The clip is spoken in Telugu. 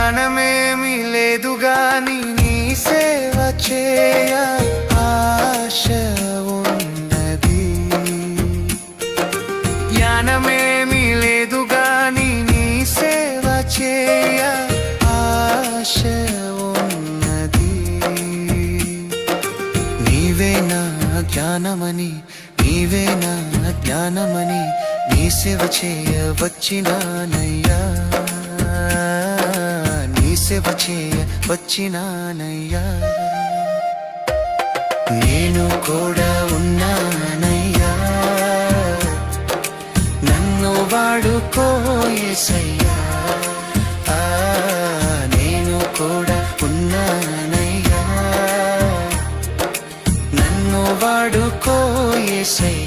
జ్ఞానమేమి లేదు గాని నీ సేవ చేయ ఆశ ఉన్నది. జ్ఞానమేమి లేదు గాని నీ సేవ చేయ ఆశ ఉన్నది. నీవే నా జ్ఞానమని, నీవే నా జ్ఞానమని నీ సేవ చేయ వచ్చినానయ్యా, నీ సేవ చేయ వచ్చినానయ్యా. నేను కూడా ఉన్నానయ్యా, నన్ను వాడుకో యేసయ్యా. నేను కూడా ఉన్నానయ్యా, నన్ను వాడుకో యేసయ్యా.